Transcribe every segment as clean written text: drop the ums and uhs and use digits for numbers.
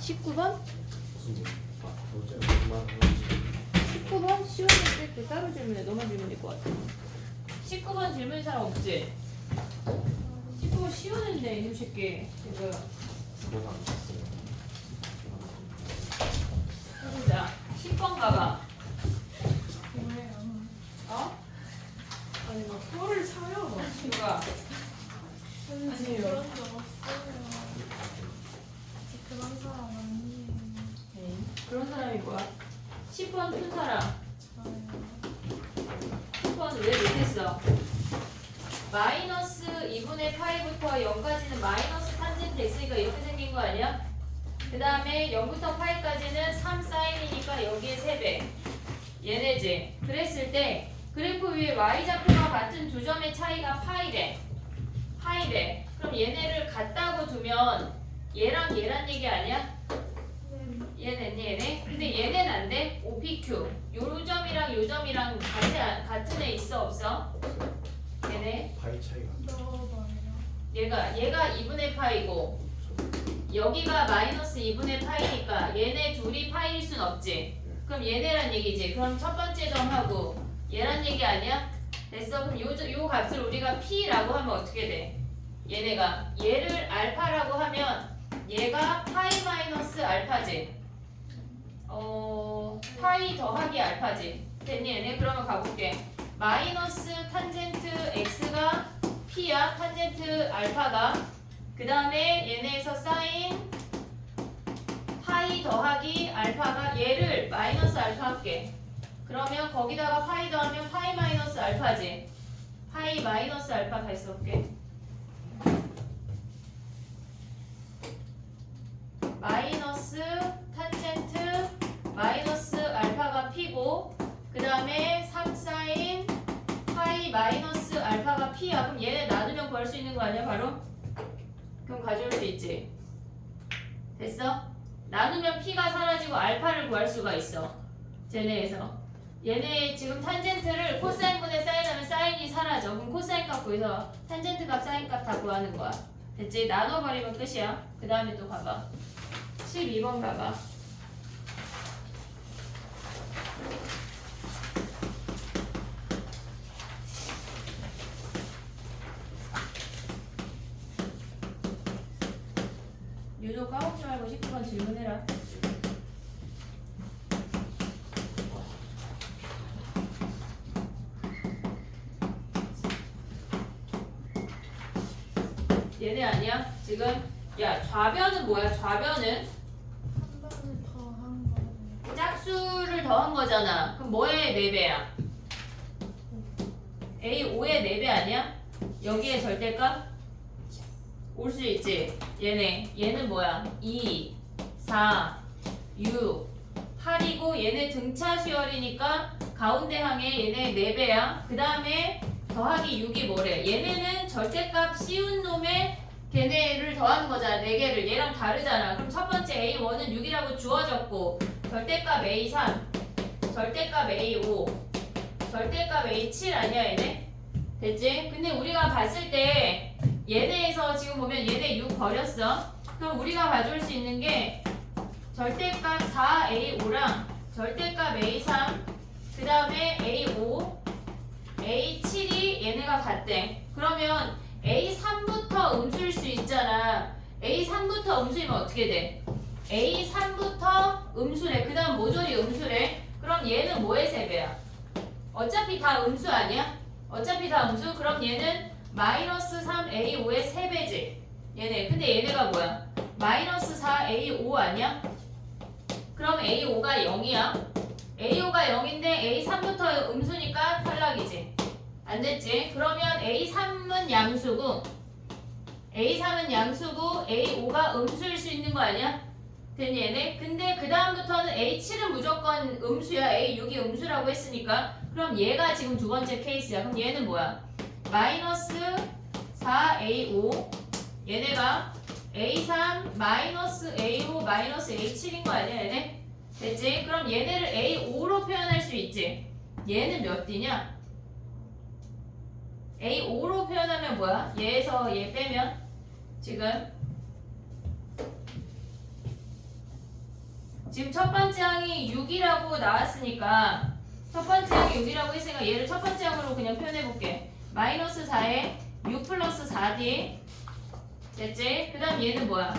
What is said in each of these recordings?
19번? 19번? 쉬운 문제 따로 질문해. 너만 질문일 것 같아. 19번 질문인 사람 없지? 19번 쉬웠는데 이놈 새끼 지금. 해보자. 10번 가봐. 어? 아니 막 뼈를 사요. 누가? 아니 그런 적 없어요. 그런 사람 아니에요. 에이, 그런 사람이 뭐야? 10번 푼 사람. 저요. 10번 왜 못했어? 마이너스 2분의 파이부터 0까지는 마이너스 탄젠트 x가 이렇게 생긴 거 아니야? 그 다음에 0부터 파이까지는 3 사인이니까 여기에 3배. 얘네지. 그랬을 때 그래프 위에 y좌표가 같은 두 점의 차이가 파이래. 파이래. 그럼 얘네를 같다고 두면 얘랑 얘란 얘기 아니야? 얘네. 근데 얘네는 안 돼. OPQ. 요 점이랑 요 점이랑 같은 애 있어 없어? 얘네. 파이 차이가 넣어봐요. 얘가 2분의 파이고 여기가 마이너스 2분의 파이니까 얘네 둘이 파이일 순 없지. 그럼 얘네란 얘기지. 그럼 첫 번째 점하고 얘란 얘기 아니야? 됐어. 그럼 요 값을 우리가 P라고 하면 어떻게 돼? 얘네가 얘를 알파라고 하면 얘가 파이 마이너스 알파지. 파이 더하기 알파지. 됐니 얘네? 그러면 가볼게. 마이너스 탄젠트 x가 p야. 탄젠트 알파가. 그 다음에 얘네에서 사인 파이 더하기 알파가 얘를 마이너스 알파 할게. 그러면 거기다가 파이 더하면 파이 마이너스 알파지. 파이 마이너스 알파 다시 써볼게. 마이너스 탄젠트 마이너스 알파가 p고 그 다음에 3 사인 파이 마이너스 알파가 p야. 그럼 얘네 나누면 구할 수 있는 거 아니야 바로? 그럼 가져올 수 있지. 됐어? 나누면 p가 사라지고 알파를 구할 수가 있어. 쟤네에서 얘네 지금 탄젠트를 코사인분의 사인하면 사인이 사라져. 그럼 코사인 값 구해서 탄젠트 값 사인 값 다 구하는 거야. 됐지? 나눠버리면 끝이야. 그 다음에 또 가봐. 12번 가봐. 유도 까먹지 말고 19번 질문해라. 얘네 아니야? 지금 야 좌변은 뭐야? 좌변은 한 번을 더 한 거예요. 짝수를 더한 거잖아. 그럼 뭐의 4배야? A5의 4배 아니야? 여기에 절대값? 올 수 있지? 얘는 뭐야? 2, 4, 6, 8이고 얘네 등차 수열이니까 가운데 항에 얘네 4배야. 그 다음에 더하기 6이 뭐래? 얘네는 절대값 씌운 놈의 걔네를 더하는 거잖아. 4개를. 얘랑 다르잖아. 그럼 첫 번째 A1은 6이라고 주어졌고 절대값 A3, 절대값 A5, 절대값 A7 아니야 얘네? 됐지? 근데 우리가 봤을 때 얘네에서 지금 보면 얘네 6 버렸어. 그럼 우리가 가져올 수 있는 게 절대값 4A5랑 절대값 A3 그 다음에 A5, A7이 얘네가 같대. 그러면 A3부터 음수일 수 있잖아. A3부터 음수이면 어떻게 돼? A3부터 음수래. 그 다음 모조리 음수래. 그럼 얘는 뭐의 3배야? 어차피 다 음수 아니야? 어차피 다 음수? 그럼 얘는 마이너스 3A5의 3배지. 얘네. 근데 얘네가 뭐야? 마이너스 4A5 아니야? 그럼 A5가 0이야. A5가 0인데 A3부터 음수니까 탈락이지. 안 됐지? 그러면 A3은 양수고 A3은 양수고 A5가 음수일 수 있는 거 아니야? 됐니 얘네? 근데 그 다음부터는 A7은 무조건 음수야. A6이 음수라고 했으니까. 그럼 얘가 지금 두 번째 케이스야. 그럼 얘는 뭐야? 마이너스 4A5 얘네가 A3 마이너스 A5 마이너스 A7인 거 아니야 얘네? 됐지? 그럼 얘네를 A5로 표현할 수 있지. 얘는 몇 D냐? A5로 표현하면 뭐야? 얘에서 얘 빼면 지금 지금 첫 번째 항이 6이라고 나왔으니까 첫 번째 항이 6이라고 했으니까 얘를 첫 번째 항으로 그냥 표현해볼게. 마이너스 4에 6 플러스 4D 됐지? 그 다음 얘는 뭐야?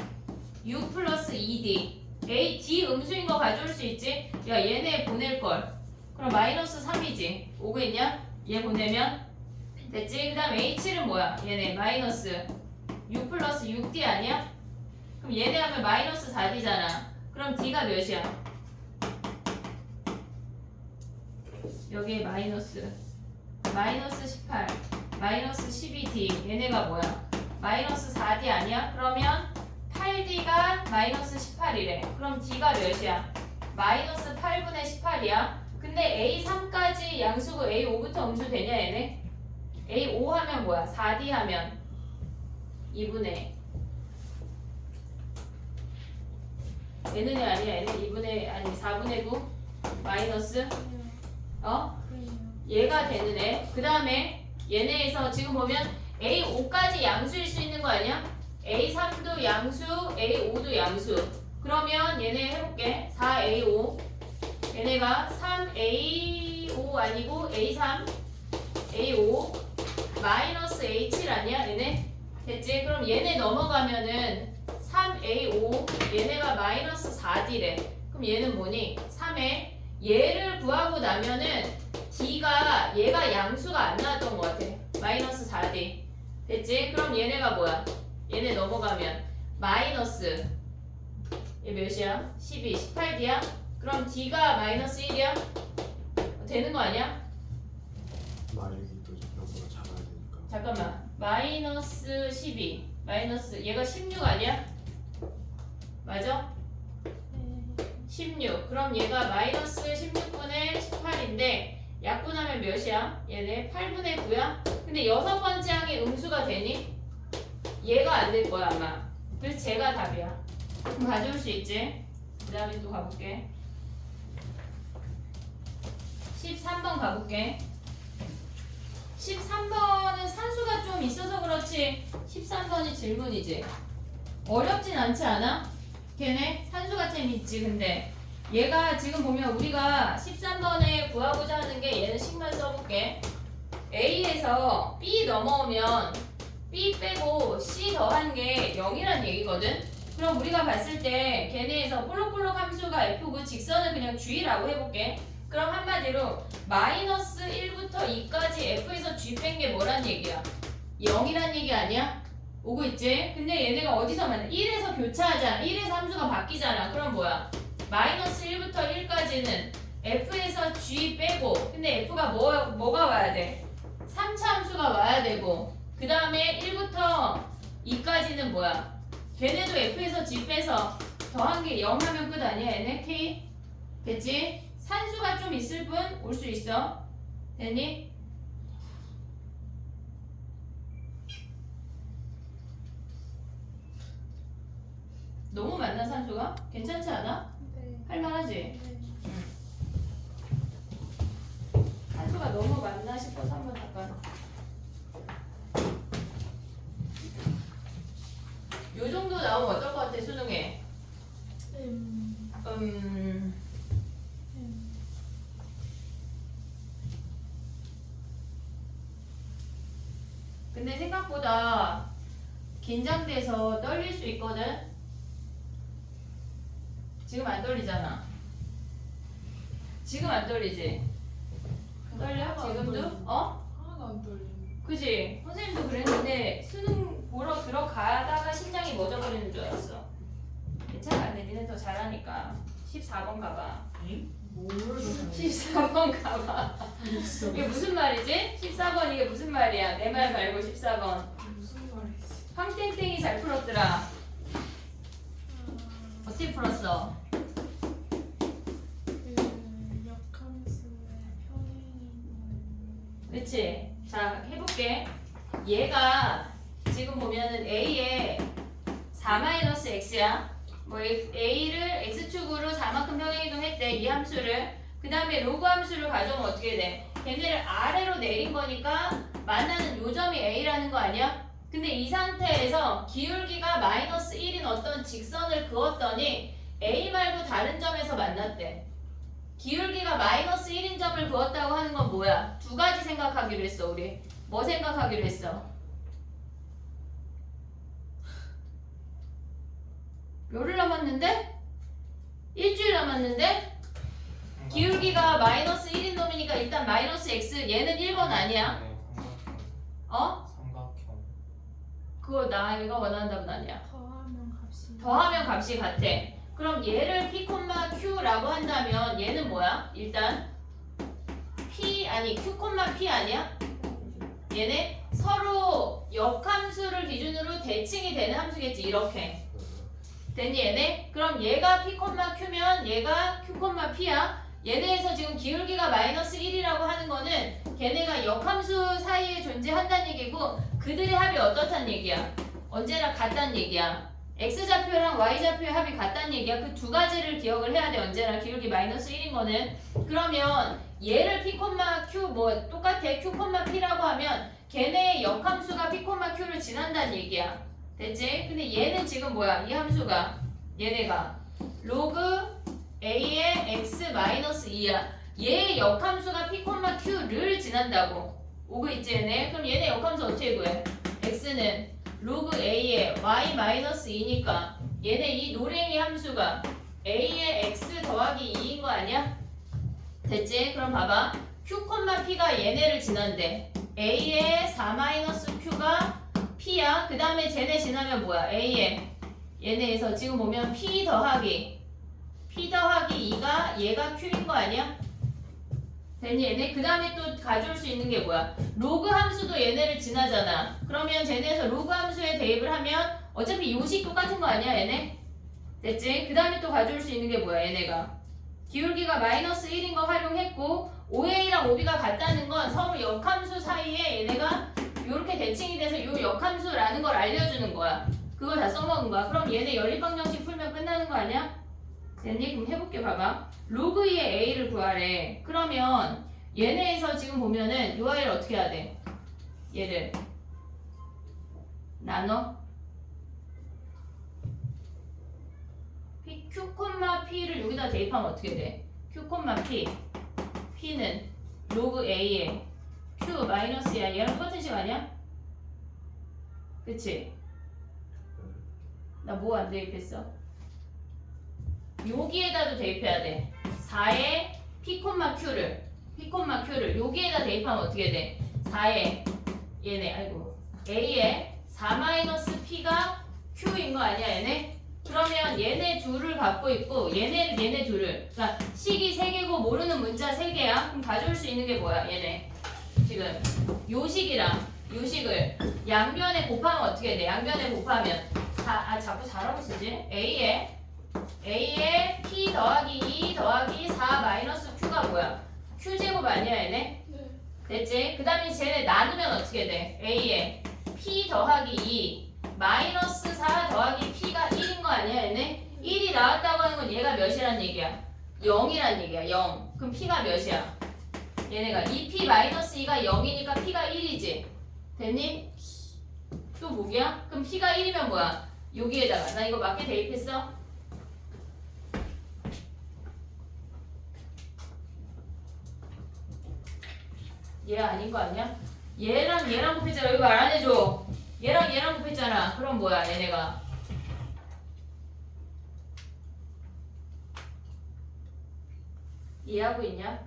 6 플러스 2D A, D 음수인 거 가져올 수 있지? 야 얘네 보낼걸. 그럼 마이너스 3이지. 오겠냐? 얘 보내면 됐지? 그 다음 H는 뭐야? 얘네 마이너스 6 플러스 6D 아니야? 그럼 얘네 하면 마이너스 4D잖아. 그럼 D가 몇이야? 여기에 마이너스 18 마이너스 12D 얘네가 뭐야? 마이너스 4D 아니야? 그러면 8D가 마이너스 18이래. 그럼 D가 몇이야? 마이너스 8분의 18이야. 근데 A3까지 양수고 A5부터 음수 되냐 얘네? A5 하면 뭐야? 4D 하면 2분의 얘는 애 아니야 얘는 2분의 아니 4분의 9 마이너스 그래요. 얘가 되는 애. 그 다음에 얘네에서 지금 보면 A5까지 양수일 수 있는 거 아니야? A3도 양수, A5도 양수. 그러면 얘네 해볼게. 4A5 얘네가 3A5 아니고 A3 A5 마이너스 A7 아니야 얘네? 됐지? 그럼 얘네 넘어가면은 3A5 얘네가 마이너스 4D래. 그럼 얘는 뭐니? 3에 얘를 구하고 나면은 D가 얘가 양수가 안 나왔던 것 같아. 마이너스 4D 됐지? 그럼 얘네가 뭐야? 얘네 넘어가면 마이너스 얘 몇이야? 12, 18D야? 그럼 D가 마이너스 1이야? 되는 거 아니야? 만약에 또 영보다 작아야 되니까. 잠깐만 마이너스 12 마이너스 얘가 16 아니야? 맞아? 네. 16 그럼 얘가 마이너스 16분의 18인데 약분하면 몇이야? 얘네 8분의 9야? 근데 여섯 번째 항이 음수가 되니? 얘가 안 될 거야 아마. 그래서 제가 답이야. 그럼 가져올 수 있지? 그 다음에 또 가볼게. 13번 가볼게. 13번은 산수가 좀 있어서 그렇지 13번이 질문이지. 어렵진 않지 않아? 걔네 산수가 재밌지. 근데 얘가 지금 보면 우리가 13번에 구하고자 하는 게 얘는 식만 써볼게. A에서 B 넘어오면 B 빼고 C 더한 게 0이란 얘기거든. 그럼 우리가 봤을 때 걔네에서 볼록볼록 함수가 F고 직선은 그냥 G라고 해볼게. 그럼 한마디로 마이너스 1부터 2까지 F에서 G 뺀 게 뭐란 얘기야? 0이란 얘기 아니야? 오고 있지? 근데 얘네가 어디서 만나? 1에서 교차하잖아. 1에서 함수가 바뀌잖아. 그럼 뭐야? 마이너스 1부터 1까지는 F에서 G 빼고 근데 F가 뭐가 와야 돼? 3차 함수가 와야 되고 그 다음에 1부터 2까지는 뭐야? 걔네도 F에서 G 빼서 더한 게 0 하면 끝 아니야 얘네? K? 됐지? 산수가 좀 있을 뿐 올 수 있어. 됐니? 너무 많나 산수가? 괜찮지 않아? 네. 할만하지? 네. 산수가 너무 많나 싶어서 한번 잠깐 요 정도 나오면 어떨 것 같아 수능에? 음. 근데 생각보다 긴장돼서 떨릴 수 있거든? 지금 안 떨리잖아. 지금 안 떨리지? 떨려? 하나도 안 지금도? 떨리네. 어? 하나도 안 떨리네. 그지? 선생님도 그랬는데 수능 보러 들어가다가 심장이 멎어버리는 줄 알았어. 괜찮아. 근데 니네 더 잘하니까 14번 가봐. 뭐를 14번 가봐. 이게 무슨 말이지? 14번 이게 무슨 말이야? 내 말 말고 14번. 무슨 말이지? 황땡땡이 잘 풀었더라. 어떻게 풀었어? 그 역함수의 평행이는 그치? 자, 해볼게. 얘가 지금 보면은 A에 4-x야. 뭐 A를 X축으로 4만큼 평행이동했대. 이 함수를. 그 다음에 로그 함수를 가져오면 어떻게 돼? 걔네를 아래로 내린 거니까 만나는 요점이 A라는 거 아니야? 근데 이 상태에서 기울기가 마이너스 1인 어떤 직선을 그었더니 A 말고 다른 점에서 만났대. 기울기가 마이너스 1인 점을 그었다고 하는 건 뭐야? 두 가지 생각하기로 했어 우리. 뭐 생각하기로 했어? 열흘 남았는데? 일주일 남았는데? 기울기가 마이너스 1인 놈이니까 일단 마이너스 x 얘는 1번 아니야? 네, 삼각형. 어? 삼각형. 그거 나이가 원하는 답은 아니야. 더하면 값이. 더하면 값이 같아. 그럼 얘를 p, q라고 한다면 얘는 뭐야? 일단 p 아니 q, p 아니야? 얘네 서로 역함수를 기준으로 대칭이 되는 함수겠지 이렇게. 됐니 얘네? 그럼 얘가 p, q면 얘가 q, p야. 얘네에서 지금 기울기가 마이너스 1이라고 하는 거는 걔네가 역함수 사이에 존재한다는 얘기고 그들의 합이 어떻단 얘기야? 언제나 같단 얘기야. x좌표랑 y좌표의 합이 같단 얘기야. 그 두 가지를 기억을 해야 돼. 언제나 기울기 마이너스 1인 거는. 그러면 얘를 p, q 뭐 똑같아. q, p라고 하면 걔네의 역함수가 p, q를 지난다는 얘기야. 됐지? 근데 얘는 지금 뭐야? 이 함수가 얘네가 로그 a의 x 마이너스 2야. 얘의 역함수가 p, q를 지난다고. 오고 있지 얘네? 그럼 얘네 역함수 어떻게 구해? x는 로그 a의 y 마이너스 2니까 얘네 이 노랭이 함수가 a의 x 더하기 2인 거 아니야? 됐지? 그럼 봐봐. q, p가 얘네를 지난대. a의 4 마이너스 q가 p야. 그 다음에 쟤네 지나면 뭐야? a의 얘네에서 지금 보면 p 더하기 2가 얘가 q인 거 아니야? 됐니 얘네? 그 다음에 또 가져올 수 있는 게 뭐야? 로그 함수도 얘네를 지나잖아. 그러면 쟤네에서 로그 함수에 대입을 하면 어차피 요식 똑같은 거 아니야 얘네? 됐지? 그 다음에 또 가져올 수 있는 게 뭐야 얘네가? 기울기가 마이너스 1인 거 활용했고 OA랑 OB가 같다는 건 서로 역함수 사이에 얘네가 이렇게 대칭이 돼서 요 역함수라는 걸 알려주는 거야. 그걸 다 써먹은 거야. 그럼 얘네 연립방정식 풀면 끝나는 거 아니야? 됐니? 그럼 해볼게 봐봐. 로그 2의 a를 구하래. 그러면 얘네에서 지금 보면은 요 아이를 어떻게 해야 돼? 얘를 나눠 q, p를 여기다 대입하면 어떻게 돼? q, p p는 로그 a의 q 마이너스야. 얘랑 똑같은 식 아니야? 그치? 나 뭐 안 대입했어? 여기에다도 대입해야 돼. 4의 p, q를 여기에다 대입하면 어떻게 돼? 4의 얘네 아이고 a의 4-p가 q인 거 아니야 얘네? 그러면 얘네 둘을 갖고 있고 얘네 둘을 그러니까 식이 3개고 모르는 문자 3개야. 그럼 가져올 수 있는 게 뭐야 얘네? 지금 요 식이랑 요 식을 양변에 곱하면 어떻게 돼? 양변에 곱하면 자꾸 4라고 쓰지? a의 p 더하기 2 더하기 4 마이너스 q가 뭐야? q제곱 아니야 얘네? 네. 됐지? 그 다음에 쟤네 나누면 어떻게 돼? a의 p 더하기 2 마이너스 4 더하기 p가 1인 거 아니야 얘네? 1이 나왔다고 하는 건 얘가 몇이란 얘기야? 0이란 얘기야 0. 그럼 p가 몇이야? 얘네가 2p 마이너스 2가 0이니까 p가 1이지? 됐니? 또 뭐야? 그럼 p가 1이면 뭐야? 여기에다가 나 이거 맞게 대입했어? 얘 아닌 거 아니야? 얘랑 곱했잖아. 여기 말 안 해줘. 얘랑 곱했잖아. 그럼 뭐야 얘네가? 이해하고 있냐?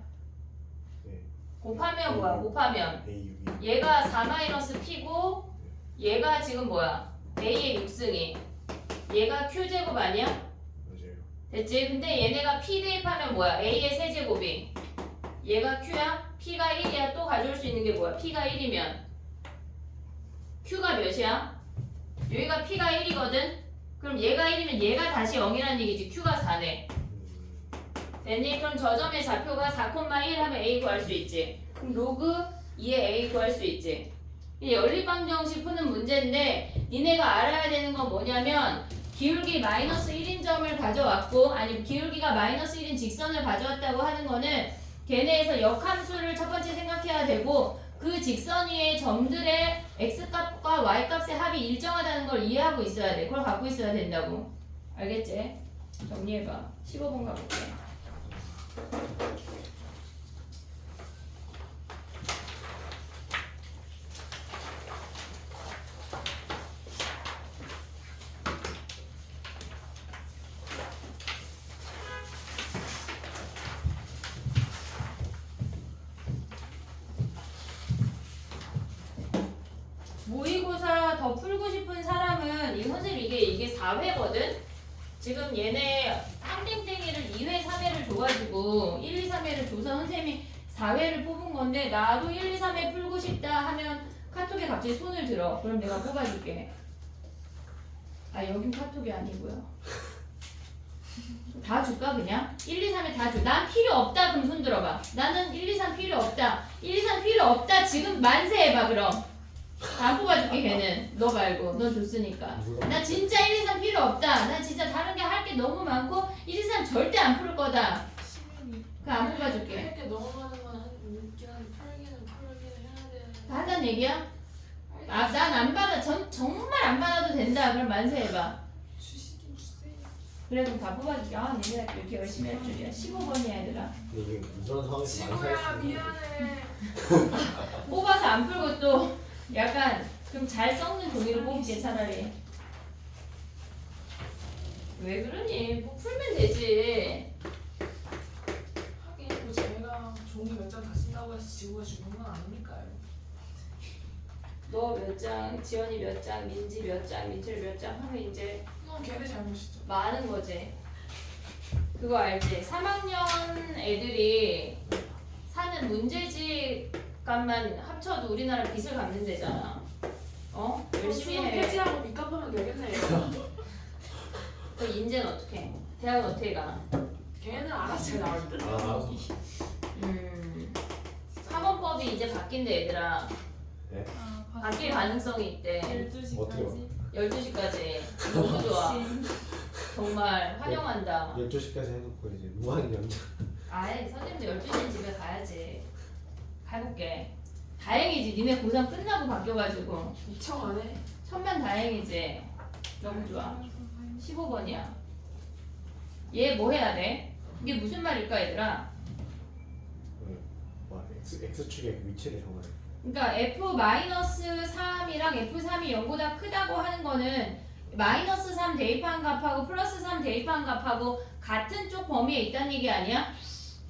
네. 곱하면 뭐야? 곱하면 A6이 얘가 4-p고 얘가 지금 뭐야? a의 6승이 얘가 q제곱 아니야? 맞아요. 됐지? 근데 얘네가 p 대입하면 뭐야? a의 세제곱이 얘가 q야? p가 1이야. 또 가져올 수 있는 게 뭐야? p가 1이면 q가 몇이야? 여기가 p가 1이거든? 그럼 얘가 1이면 얘가 다시 0이라는 얘기지. q가 4네. 됐니? 그럼 저 점의 좌표가 4,1 하면 a 구할 수 있지. 그럼 로그 2의 a 구할 수 있지. 이 연립방정식 푸는 문제인데 니네가 알아야 되는 건 뭐냐면 기울기 마이너스 1인 점을 가져왔고 아니 기울기가 마이너스 1인 직선을 가져왔다고 하는 거는 걔네에서 역함수를 첫 번째 생각해야 되고 그 직선 위의 점들의 x값과 y값의 합이 일정하다는 걸 이해하고 있어야 돼. 그걸 갖고 있어야 된다고. 알겠지? 정리해봐. 15번 가볼게. 모의고사 더 풀고 싶은 사람은 이 선생님 이게 4회거든? 지금 얘네 한땡땡이를 2회, 3회를 줘가지고 1, 2, 3회를 줘서 선생님이 4회를 뽑은 건데 나도 1, 2, 3회 풀고 싶다 하면 카톡에 갑자기 손을 들어. 그럼 내가 뽑아줄게. 아 여긴 카톡이 아니고요. 다 줄까 그냥? 1, 2, 3회 다 줘. 난 필요 없다 그럼 손 들어봐. 나는 1, 2, 3 필요 없다. 1, 2, 3 필요 없다 지금 만세 해봐 그럼. 다 뽑아줄게 걔는. 너 말고 너 줬으니까. 나 진짜 1, 2, 3 필요 없다. 나 진짜 다른 게 할 게 너무 많고 1, 2, 3 절대 안 풀 거다. 시간이 그거 안 뽑아줄게. 할게 너무 많은 건 있긴 한데 풀기는 해야 돼. 다 하자는 얘기야? 아 난 안 받아. 정말 안 받아도 된다. 그럼 만세 해봐. 주시긴 주세요. 그래 그럼 다 뽑아줄게. 아 니네 이렇게 열심히 할 줄이야. 15번이야 얘들아. 근데 이게 이런 상황에서 많이 지구야 살수 있는 미안해. 뽑아서 안 풀고 또 약간 좀 잘 썩는 종이로 뽑을게 차라리. 왜 그러니? 뭐 풀면 되지. 하긴 또 제가 종이 몇 장 다 쓴다고 해서 지구가 죽는 건 아니니까요. 너 몇 장, 지연이 몇 장, 민지 몇 장, 민철 몇 장 하면 이제 그건 걔네 잘못이죠. 많은 거지. 그거 알지? 3학년 애들이 사는 문제집 값만 합쳐도 우리나라 빚을 갚는 데잖아. 어? 열심히 수능 해. 폐지하고 빚 갚으면 되겠네요. 그 인제는 어떻게 해? 대학은 어떻게 가? 걔는 알아서 잘 나올 듯. 알아서. 사범법이 이제 바뀐대 얘들아. 네? 바뀔 가능성이 있대. 12시까지. 12시까지. 너무 좋아. 정말 환영한다. 12시까지 해놓고 이제 무한 연장. 아예 선생님도 12시엔 집에 가야지. 해볼게. 다행이지. 니네 고3 끝나고 바뀌어가지고. 미쳐가네. 천만 다행이지. 너무 좋아. 15번이야. 얘 뭐 해야 돼? 이게 무슨 말일까 얘들아? X축의 위치를 정하래. 그러니까 F-3이랑 F3이 0보다 크다고 하는 거는 마이너스 3 대입한 값하고 플러스 3 대입한 값하고 같은 쪽 범위에 있다는 얘기 아니야?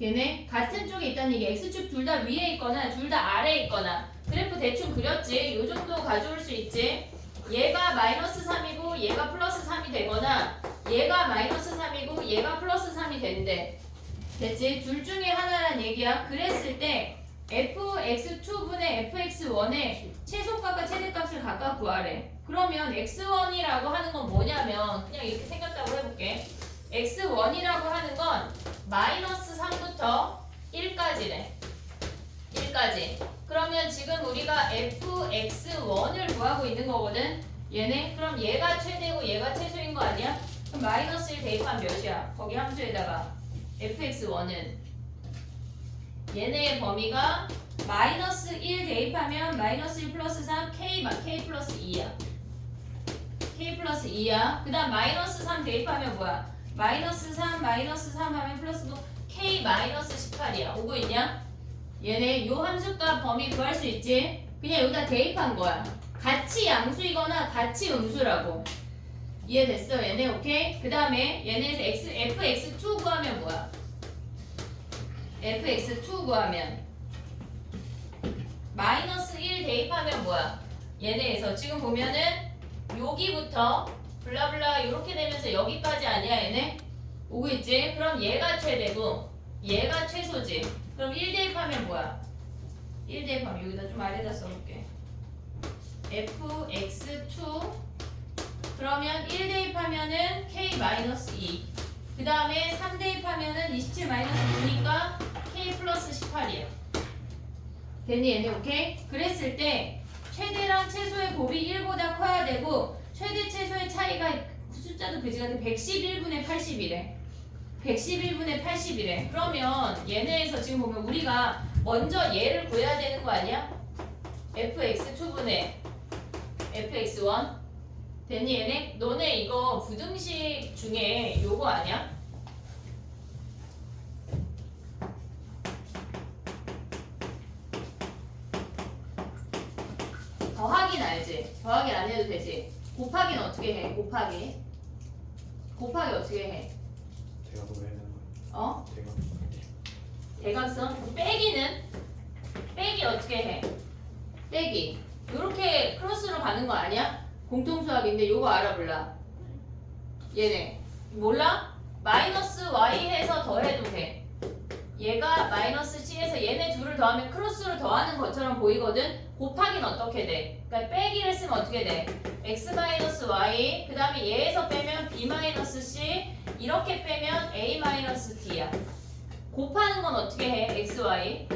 얘네 같은 쪽에 있다는 얘기. X축 둘 다 위에 있거나 둘 다 아래에 있거나. 그래프 대충 그렸지? 요 정도 가져올 수 있지? 얘가 마이너스 3이고 얘가 플러스 3이 되거나 얘가 마이너스 3이고 얘가 플러스 3이 된대. 됐지? 둘 중에 하나란 얘기야. 그랬을 때 fx2분의 fx1의 최소값과 최대값을 각각 구하래. 그러면 x1이라고 하는 건 뭐냐면 그냥 이렇게 생겼다고 해볼게. x1이라고 하는 건 마이너스 3부터 1까지래. 1까지. 그러면 지금 우리가 fx1을 구하고 있는 거거든. 얘네? 그럼 얘가 최대고 얘가 최소인 거 아니야? 그럼 마이너스 1 대입하면 몇이야? 거기 함수에다가 fx1은 얘네의 범위가 마이너스 1 대입하면 마이너스 1 플러스 3 k 플러스 2야. k 플러스 2야. 그 다음 마이너스 3 대입하면 뭐야? 마이너스 3 하면 플러스 9 k 마이너스 18이야. 오고 있냐? 얘네 요 함수값 범위 구할 수 있지? 그냥 여기다 대입한 거야. 같이 양수이거나 같이 음수라고. 이해됐어 얘네? 오케이? 그 다음에 얘네에서 fx2 구하면 뭐야? fx2 구하면 마이너스 1 대입하면 뭐야? 얘네에서 지금 보면은 여기부터 블라블라 이렇게 되면서 여기까지 아니야 얘네? 오고 있지? 그럼 얘가 최대고 얘가 최소지. 그럼 1 대입하면 뭐야? 1 대입하면 여기다 좀 아래다 써볼게. fx2 그러면 1 대입하면은 k-2 그 다음에 3 대입하면은 27-9니까 k 플러스 18이에요. 됐니 얘네? 오케이? 그랬을 때 최대랑 최소의 곱이 1보다 커야 되고 최대 최소의 차이가 숫자도 그지 같아 111분의 80이래. 111분의 80이래. 그러면 얘네에서 지금 보면 우리가 먼저 얘를 구해야 되는 거 아니야? fx2분의 fx1 됐니 얘네? 너네 이거 부등식 중에 요거 아니야? 더하기는 알지? 더하기 안 해도 되지? 곱하기는 어떻게 해? 곱하기 어떻게 해? 대각으로 해야 되는 거예요. 어? 대각으로. 대각선? 빼기 어떻게 해? 빼기 요렇게 크로스로 가는 거 아니야? 공통수학인데 요거 알아볼라. 얘네 몰라? 마이너스 y 해서 더해도 돼. 얘가 마이너스 c에서 얘네 둘을 더하면 크로스로 더하는 것처럼 보이거든? 곱하기는 어떻게 돼? 그러니까 빼기를 쓰면 어떻게 돼? x 마이너스 y 그 다음에 얘에서 빼면 b 마이너스 c 이렇게 빼면 a 마이너스 d야. 곱하는 건 어떻게 해? x, y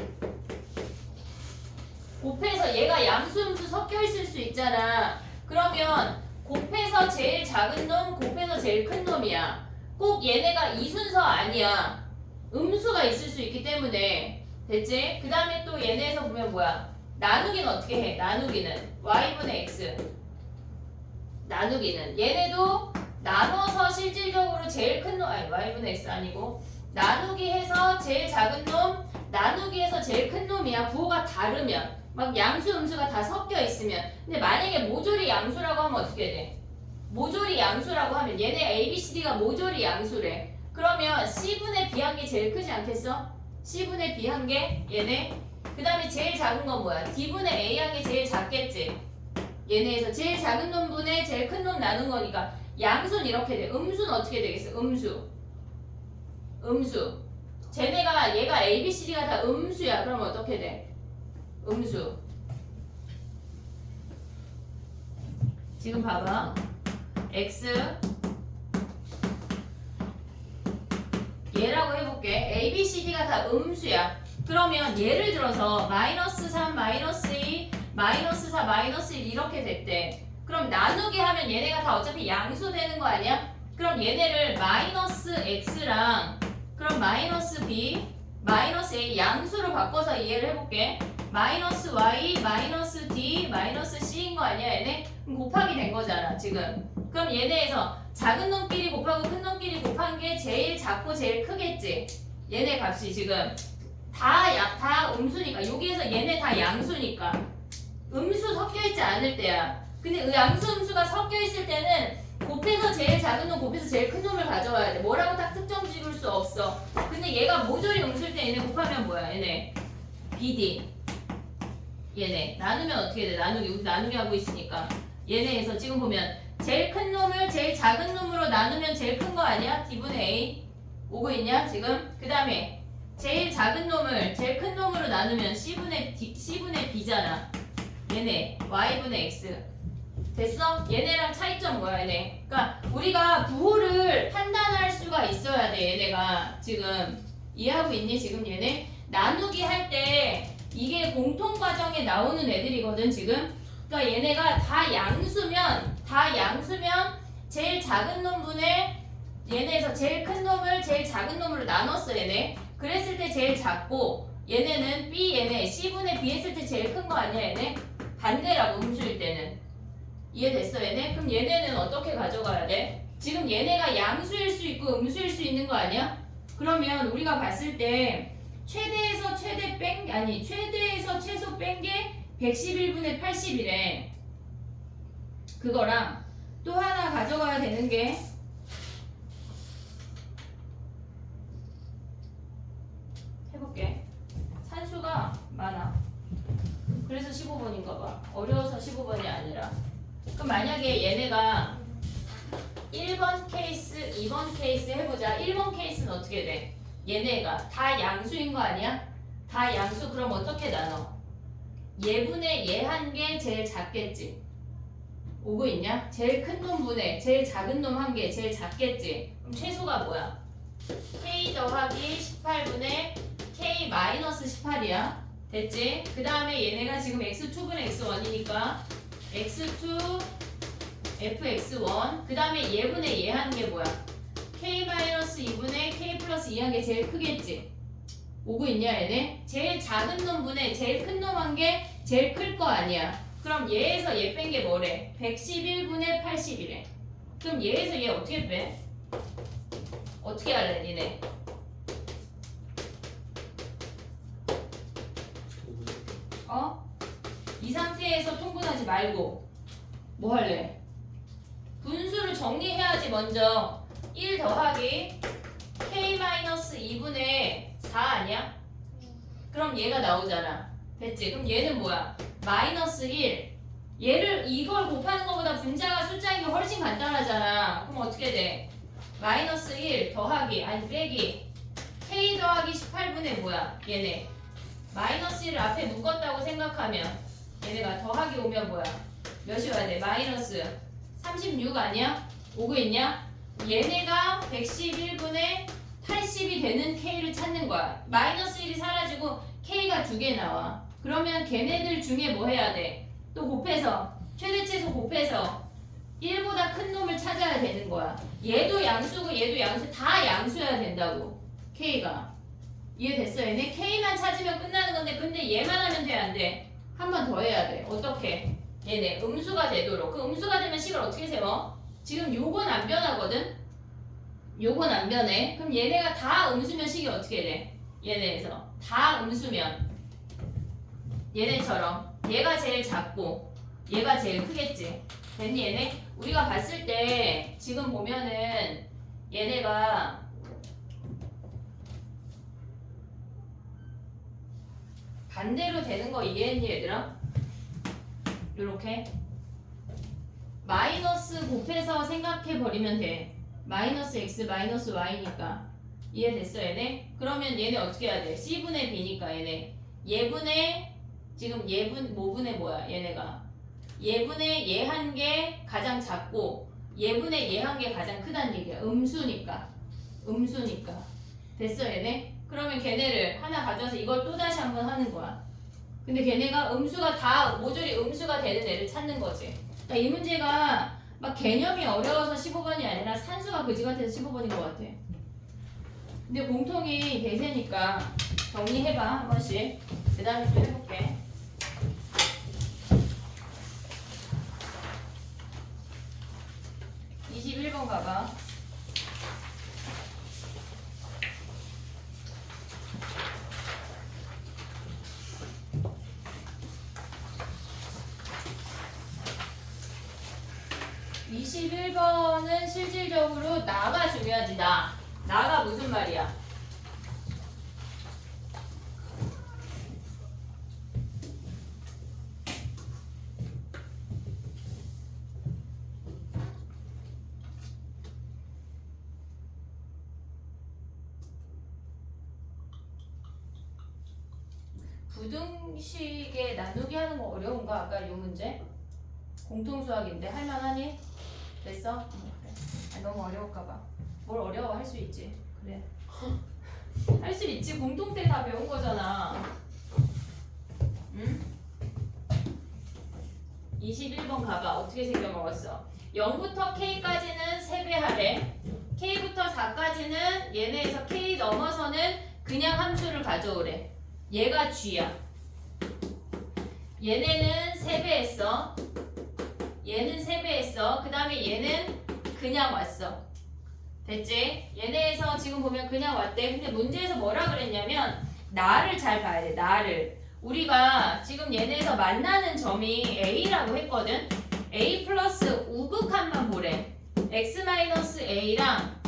곱해서 얘가 양수 음수 섞여 있을 수 있잖아. 그러면 곱해서 제일 작은 놈, 곱해서 제일 큰 놈이야. 꼭 얘네가 이 순서 아니야. 음수가 있을 수 있기 때문에. 됐지? 그 다음에 또 얘네에서 보면 뭐야? 나누기는 어떻게 해? 나누기는 y분의 x. 나누기는 얘네도 나눠서 실질적으로 제일 큰 놈, 아니 y분의 x 아니고 나누기 해서 제일 작은 놈, 나누기 해서 제일 큰 놈이야. 부호가 다르면. 막 양수 음수가 다 섞여 있으면. 근데 만약에 모조리 양수라고 하면 어떻게 돼? 모조리 양수라고 하면 얘네 A, B, C, D가 모조리 양수래. 그러면 C분의 B한 게 제일 크지 않겠어? C분의 B한 게 얘네. 그 다음에 제일 작은 건 뭐야? D분의 A한 게 제일 작겠지? 얘네에서 제일 작은 놈분의 제일 큰 놈 나눈 거니까 양수는 이렇게 돼. 음수는 어떻게 되겠어? 음수. 쟤네가 얘가 A, B, C, D가 다 음수야. 그럼 어떻게 돼? 음수. 지금 봐봐. x 얘라고 해볼게. A, B, C, D가 다 음수야. 그러면 예를 들어서 마이너스 3, 마이너스 2, 마이너스 4, 마이너스 1 이렇게 됐대. 그럼 나누기 하면 얘네가 다 어차피 양수 되는 거 아니야? 그럼 얘네를 마이너스 x랑 그럼 마이너스 b, 마이너스 a 양수로 바꿔서 이해를 해볼게. 마이너스 y, 마이너스 d, 마이너스 c인 거 아니야 얘네? 그럼 곱하기 된 거잖아 지금. 그럼 얘네에서 작은 놈끼리 곱하고 큰 놈끼리 곱한 게 제일 작고 제일 크겠지? 얘네 값이 지금 다 음수니까 여기에서 얘네 다 양수니까 음수 섞여있지 않을 때야. 근데 양수 음수가 섞여있을 때는 곱해서 제일 작은 놈 곱해서 제일 큰 놈을 가져와야 돼. 뭐라고 딱 특정 지을 수 없어. 근데 얘가 모조리 음수일 때 얘네 곱하면 뭐야 얘네 BD 얘네 나누면 어떻게 돼? 나누기 하고 있으니까 얘네에서 지금 보면 제일 큰 놈을 제일 작은 놈으로 나누면 제일 큰 거 아니야? D분의 A 오고 있냐 지금? 그 다음에 제일 작은 놈을 제일 큰 놈으로 나누면 C분의 B잖아. 얘네 Y분의 X 됐어? 얘네랑 차이점 뭐야 얘네? 그러니까 우리가 부호를 판단할 수가 있어야 돼. 얘네가 지금 이해하고 있니? 지금 얘네 나누기 할 때 이게 공통 과정에 나오는 애들이거든 지금. 그러니까 얘네가 다 양수면 제일 작은 놈분의 얘네에서 제일 큰 놈을 제일 작은 놈으로 나눴어 얘네. 그랬을 때 제일 작고 얘네는 B 얘네 C분의 B 했을 때 제일 큰 거 아니야 얘네? 반대라고 음수일 때는. 이해됐어 얘네? 그럼 얘네는 어떻게 가져가야 돼? 지금 얘네가 양수일 수 있고 음수일 수 있는 거 아니야? 그러면 우리가 봤을 때 최대에서 최소 뺀 게 111분의 80이래. 그거랑 또 하나 가져가야 되는 게 해볼게. 산수가 많아. 그래서 15번인가 봐. 어려워서 15번이 아니라. 그럼 만약에 얘네가 1번 케이스, 2번 케이스 해보자. 1번 케이스는 어떻게 돼? 얘네가 다 양수인 거 아니야? 다 양수. 그럼 어떻게 나눠? 얘분의 얘 한 개 제일 작겠지? 오고 있냐? 제일 큰 놈분의 제일 작은 놈 한 개 제일 작겠지? 그럼 최소가 뭐야? K 더하기 18분의 K 마이너스 18이야. 됐지? 그 다음에 얘네가 지금 x2분의 x1이니까 x2 fx1 그 다음에 얘분의 얘 한 게 뭐야? k-2분의 k 플러스 2 한 게 제일 크겠지? 오고 있냐 얘네? 제일 작은 놈분의 제일 큰 놈 한 게 제일 클 거 아니야. 그럼 얘에서 얘 뺀 게 뭐래? 111분의 80이래. 그럼 얘에서 얘 어떻게 빼? 어떻게 할래 니네? 이 상태에서 통분하지 말고 뭐 할래? 분수를 정리해야지. 먼저 1 더하기 k-2분의 4 아니야? 그럼 얘가 나오잖아. 됐지? 그럼 얘는 뭐야? 마이너스 1. 얘를 이걸 곱하는 것보다 분자가 숫자인 게 훨씬 간단하잖아. 그럼 어떻게 돼? 마이너스 1 더하기 아니 빼기 k 더하기 18분의 뭐야? 얘네 마이너스 1을 앞에 묶었다고 생각하면 얘네가 더하기 오면 뭐야? 몇이 와야 돼? 마이너스 36 아니야? 오고 있냐? 얘네가 111분의 80이 되는 k를 찾는 거야. 마이너스 1이 사라지고 k가 2개 나와. 그러면 걔네들 중에 뭐 해야 돼? 또 곱해서 최대치에서 곱해서 1보다 큰 놈을 찾아야 되는 거야. 얘도 양수고 얘도 양수, 다 양수여야 된다고. k가 이해됐어? 얘네 k만 찾으면 끝나는 건데 근데 얘만 하면 돼 안 돼? 한 번 더 해야 돼. 어떻게? 얘네 음수가 되도록. 그 음수가 되면 식을 어떻게 세워? 지금 요건 안 변하거든? 요건 안 변해. 그럼 얘네가 다 음수면 식이 어떻게 돼? 얘네에서 다 음수면 얘네처럼 얘가 제일 작고 얘가 제일 크겠지. 됐니 얘네? 우리가 봤을 때 지금 보면은 얘네가 반대로 되는 거 이해했니 얘들아? 요렇게 마이너스 곱해서 생각해 버리면 돼. 마이너스 x 마이너스 y니까 이해됐어 얘네? 그러면 얘네 어떻게 해야 돼? c분의 b니까 얘네 얘분의 지금 얘분 뭐분의 뭐야 얘네가 얘분의 얘 한 개 가장 작고 얘분의 얘 한 개 가장 크다는 얘기야. 음수니까 됐어 얘네? 그러면 걔네를 하나 가져와서 이걸 또다시 한번 하는 거야. 근데 걔네가 음수가 다 모조리 음수가 되는 애를 찾는 거지. 그러니까 이 문제가 막 개념이 어려워서 15번이 아니라 산수가 그지 같아서 15번인 것 같아. 근데 공통이 대세니까 정리해봐 한 번씩. 그 다음에 또 해볼게. (21번) 가봐. (21번은) 실질적으로 나가 중요하지. 나가 무슨 말이야? 부등식에 나누기 하는 거 어려운가? 아까 요 문제? 공통수학인데 할만하니? 됐어? 그래. 너무 어려울까봐. 뭘 어려워 할 수 있지. 그래. 할 수 있지. 공통 때 다 배운 거잖아. 응? 21번 가봐. 어떻게 생겨먹었어? 0부터 k까지는 3배 하래. k부터 4까지는 얘네에서 k 넘어서는 그냥 함수를 가져오래. 얘가 g야. 얘네는 3배 했어. 얘는 3배 했어. 그 다음에 얘는 그냥 왔어. 됐지? 얘네에서 지금 보면 그냥 왔대. 근데 문제에서 뭐라 그랬냐면 나를 잘 봐야 돼. 나를. 우리가 지금 얘네에서 만나는 점이 A라고 했거든. A 플러스 우극한만 보래. X-A랑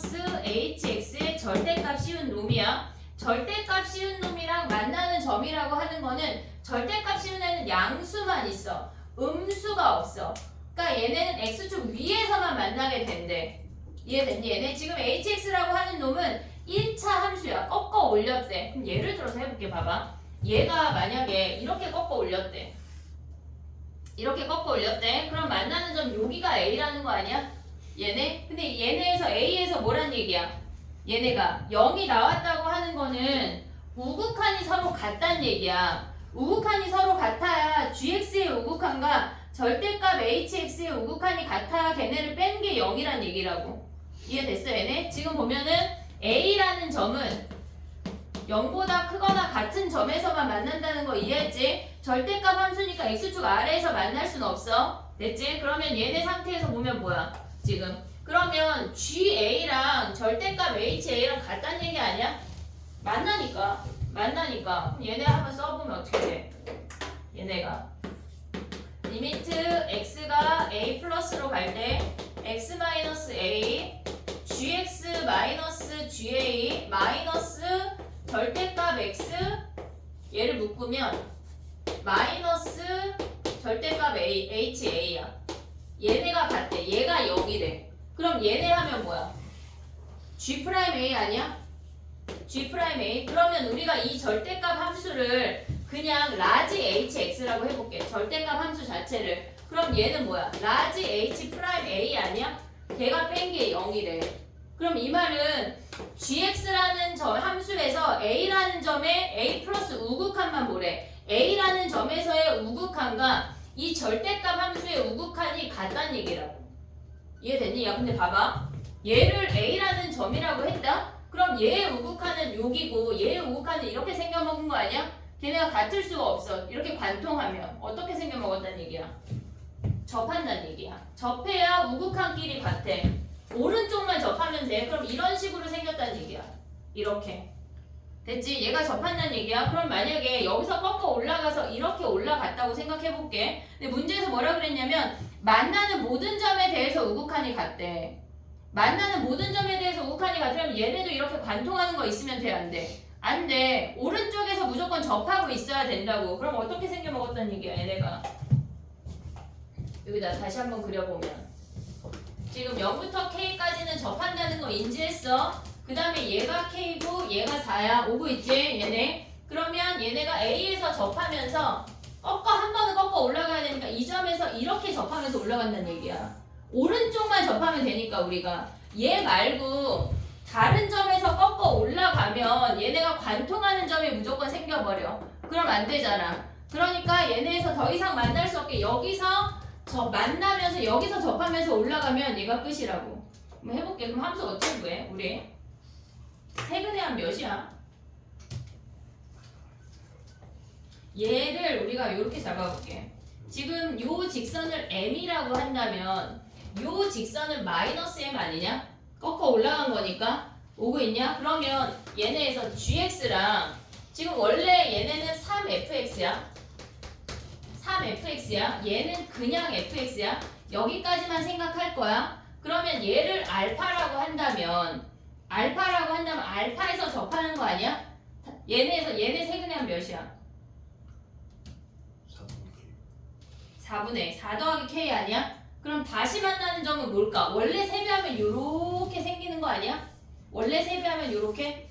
GX-HX의 절대값 씌운 놈이야. 절대값 씌운 놈이랑 만나는 점이라고 하는 거는 절대값 씌운 애는 양수만 있어. 음수가 없어. 그러니까 얘네는 X축 위에서만 만나게 된대. 이해됐니? 얘네 지금 HX라고 하는 놈은 1차 함수야. 꺾어 올렸대. 그럼 예를 들어서 해볼게. 봐봐. 얘가 만약에 이렇게 꺾어 올렸대. 이렇게 꺾어 올렸대. 그럼 만나는 점 여기가 A라는 거 아니야? 얘네? 근데 얘네에서 A에서 뭐란 얘기야? 얘네가 0이 나왔다고 하는 거는 우극한이 서로 같다는 얘기야. 우극한이 서로 같아야 GX의 우극한과 절대값 HX의 우극한이 같아 걔네를 뺀 게 0이란 얘기라고. 이해됐어 얘네? 지금 보면은 A라는 점은 0보다 크거나 같은 점에서만 만난다는 거 이해했지? 절대값 함수니까 x축 아래에서 만날 순 없어. 됐지? 그러면 얘네 상태에서 보면 뭐야? 지금 그러면 GA랑 절대값 HA랑 같다는 얘기 아니야? 만나니까 그럼 얘네 한번 써보면 어떻게 돼? 얘네가 리미트 x가 a 플러스로 갈 때 x 마이너스 a gx 마이너스 ga 마이너스 절대값 x 얘를 묶으면 마이너스 절대값 a ha야. 얘네가 같대. 얘가 0이래. 그럼 얘네 하면 뭐야? G'A 아니야? G'A. 그러면 우리가 이 절대값 함수를 그냥 라지 hx라고 해볼게. 절대값 함수 자체를. 그럼 얘는 뭐야? 라지 h'A 아니야? 걔가 뺀 게 0이래. 그럼 이 말은 gx라는 저 함수에서 a라는 점에 a 플러스 우극한만 보래. a라는 점에서의 우극한과 이 절대값 함수의 우극한이 같다는 얘기라고. 이해됐니? 야 근데 봐봐. 얘를 a라는 점이라고 했다? 그럼 얘의 우극한은 여기고 얘의 우극한은 이렇게 생겨먹은 거 아니야? 걔네가 같을 수가 없어. 이렇게 관통하면 어떻게 생겨먹었다는 얘기야? 접한다는 얘기야. 접해야 우극한끼리 같아. 오른쪽만 접하면 돼. 그럼 이런 식으로 생겼다는 얘기야. 이렇게. 됐지? 얘가 접한다는 얘기야. 그럼 만약에 여기서 꺾어 올라가서 이렇게 올라갔다고 생각해볼게. 근데 문제에서 뭐라 그랬냐면 만나는 모든 점에 대해서 우극한이 같대. 만나는 모든 점에 대해서 우극한이 같으면 얘네도 이렇게 관통하는 거 있으면 돼? 안 돼? 안 돼. 오른쪽에서 무조건 접하고 있어야 된다고. 그럼 어떻게 생겨먹었다는 얘기야 얘네가. 여기다 다시 한번 그려보면 지금 0부터 K까지는 접한다는 거 인지했어. 그 다음에 얘가 K고 얘가 4야. 오고 있지 얘네. 그러면 얘네가 A에서 접하면서 한 번은 꺾어 올라가야 되니까 이 점에서 이렇게 접하면서 올라간다는 얘기야. 오른쪽만 접하면 되니까 우리가 얘 말고 다른 점에서 꺾어 올라가면 얘네가 관통하는 점이 무조건 생겨버려. 그럼 안 되잖아. 그러니까 얘네에서 더 이상 만날 수 없게 여기서 만나면서 여기서 접하면서 올라가면 얘가 끝이라고. 한번 해볼게. 그럼 함수 어떻게 구해? 우리 세근의 한 몇이야? 얘를 우리가 이렇게 잡아볼게. 지금 요 직선을 m이라고 한다면 요 직선은 마이너스 m 아니냐? 꺾어 올라간 거니까. 오고 있냐? 그러면 얘네에서 gx랑 지금 원래 얘네는 3fx야. 3fx야. 얘는 그냥 fx야. 여기까지만 생각할 거야. 그러면 얘를 알파라고 한다면 알파에서 접하는 거 아니야? 얘네 세근의 한 몇이야? 4분의 4 더하기 k 아니야? 그럼 다시 만나는 점은 뭘까? 원래 세배하면 요렇게 생기는 거 아니야? 원래 세배하면 요렇게?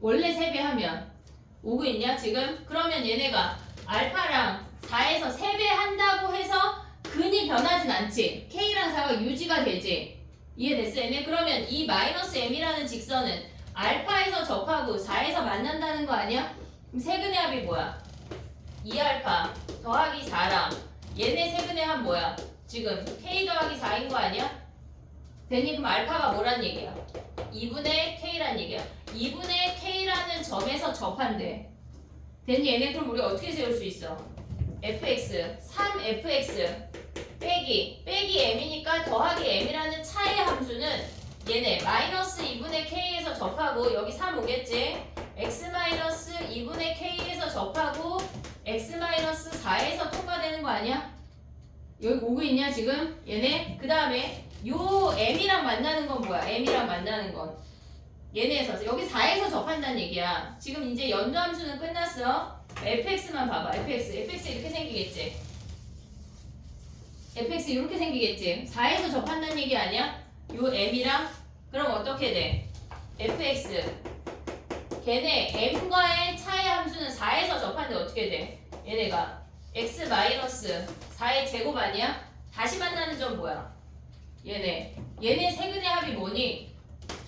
원래 세배하면 오고 있냐 지금? 그러면 얘네가 알파랑 4에서 세배한다고 해서 근이 변하진 않지. K랑 4가 유지가 되지. 이해됐어 얘네? 그러면 이 마이너스 m이라는 직선은 알파에서 접하고 4에서 만난다는 거 아니야? 그럼 세근의 합이 뭐야? 2알파 더하기 4랑 얘네 세근의 합 뭐야? 지금 K 더하기 4인 거 아니야? 됐니? 그럼 알파가 뭐란 얘기야? 2분의 K란 얘기야. 2분의 K라는 점에서 접한대. 됐니? 얘네 그럼 우리 어떻게 세울 수 있어? fx 3fx 빼기 m이니까 더하기 m이라는 차의 함수는 얘네 마이너스 2분의 K에서 접하고 여기 3 오겠지? x 마이너스 2분의 K에서 접하고 x 마이너스 4에서 통과되는 거 아니야? 여기 오고 있냐 지금? 얘네 그 다음에 요 m이랑 만나는 건 뭐야? m이랑 만나는 건 얘네에서 여기 4에서 접한다는 얘기야. 지금 이제 연도함수는 끝났어. fx만 봐봐. fx 이렇게 생기겠지? fx 이렇게 생기겠지? 4에서 접한다는 얘기 아니야? 요 m이랑 그럼 어떻게 돼? fx 걔네 m과의 차의 함수는 4에서 접하는데 어떻게 돼? 얘네가 x 마이너스 4의 제곱 아니야? 다시 만나는 점 뭐야? 얘네 세근의 합이 뭐니?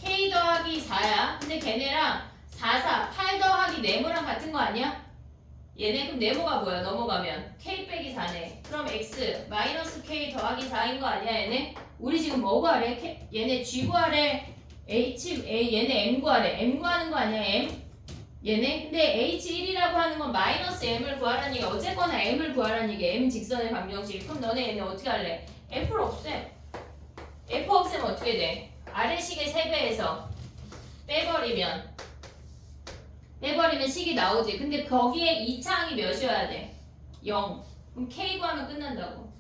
k 더하기 4야. 근데 걔네랑 4, 8 더하기 네모랑 같은 거 아니야? 얘네 그럼 네모가 뭐야? 넘어가면 k 빼기 4네. 그럼 x 마이너스 k 더하기 4인 거 아니야 얘네? 우리 지금 뭐 구하래? 얘네 g 구하래. 얘네 M 구하래. M 구하는 거 아니야 M? 얘네? 근데 H1이라고 하는 건 마이너스 M을 구하라는 얘기. 어쨌거나 M을 구하라는 얘기. M 직선의 방정식. 그럼 너네 얘네 어떻게 할래? F를 없애. F 없애면 어떻게 돼? 아래식의 3배에서 빼버리면 식이 나오지. 근데 거기에 2차항이 몇이어야 돼? 0. 그럼 K 구하면 끝난다고.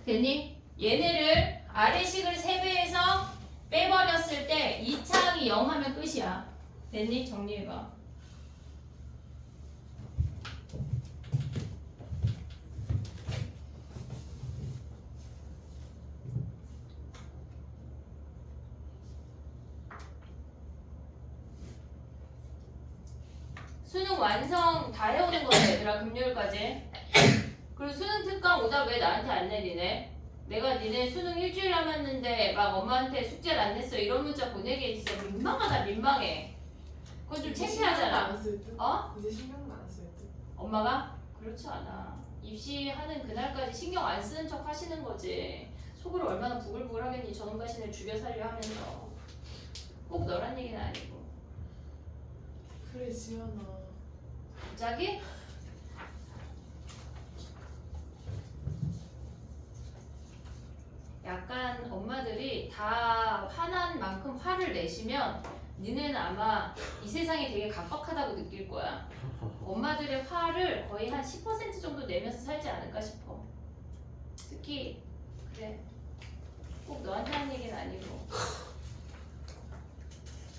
됐니? 얘네를 아래식을 3배에서 빼버렸을 때 2차항이 0 하면 끝이야. 됐니? 정리해봐. 수능 완성 다 해오는 거야 얘들아. 금요일까지. 그리고 수능 특강 오다 왜 나한테 안 내리네? 내가 니네 수능 일주일 남았는데 막 엄마한테 숙제를 안 냈어 이런 문자 보내기에 진짜 민망하다. 민망해. 그건 좀 창피하잖아. 안 쓸 듯? 어? 이제 신경도 안 쓸 듯? 엄마가? 그렇지 않아. 입시하는 그날까지 신경 안 쓰는 척 하시는 거지. 속으로 얼마나 부글부글 하겠니. 저놈 자신을 죽여 살려 하면서. 꼭 너란 얘기는 아니고. 그래 지연아. 갑자기? 약간 엄마들이 다 화난 만큼 화를 내시면 니네는 아마 이 세상이 되게 각박하다고 느낄 거야. 엄마들의 화를 거의 한 10% 정도 내면서 살지 않을까 싶어. 특히 그래 꼭 너한테 하는 얘기는 아니고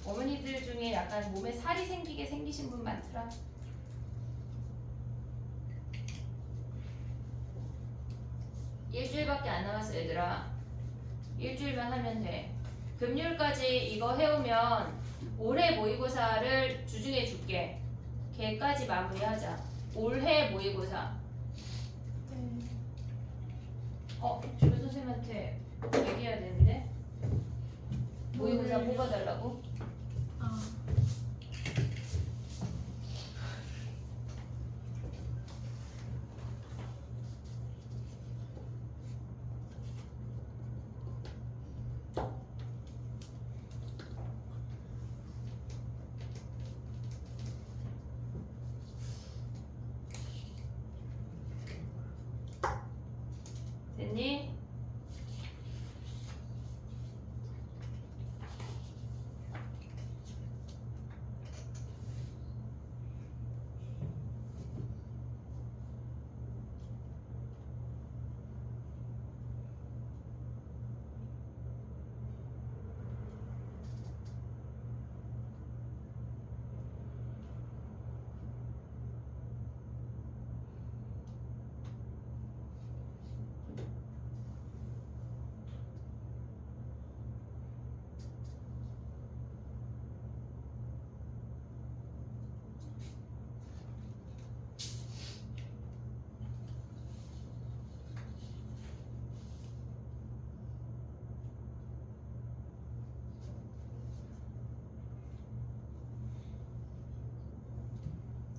어머니들 중에 약간 몸에 살이 생기게 생기신 분 많더라. 일주일밖에 안 남았어 얘들아. 일주일만 하면 돼. 금요일까지 이거 해오면 올해 모의고사를 주중에 줄게. 걔까지 마무리하자. 올해 모의고사. 주변 선생님한테 얘기해야 되는데. 모의고사 뽑아달라고? 아. 됐니?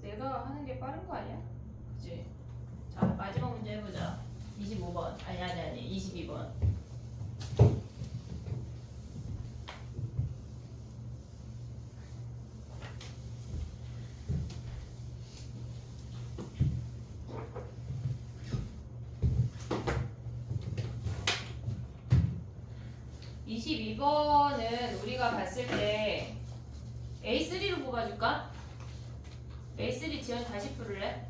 내가 하는 게 빠른 거 아니야? 그치? 자, 마지막 문제 해보자. 25번. 아니. 22번. (22번은) 우리가 봤을 때 A3로 뽑아줄까? A3 지연 다시 풀을래?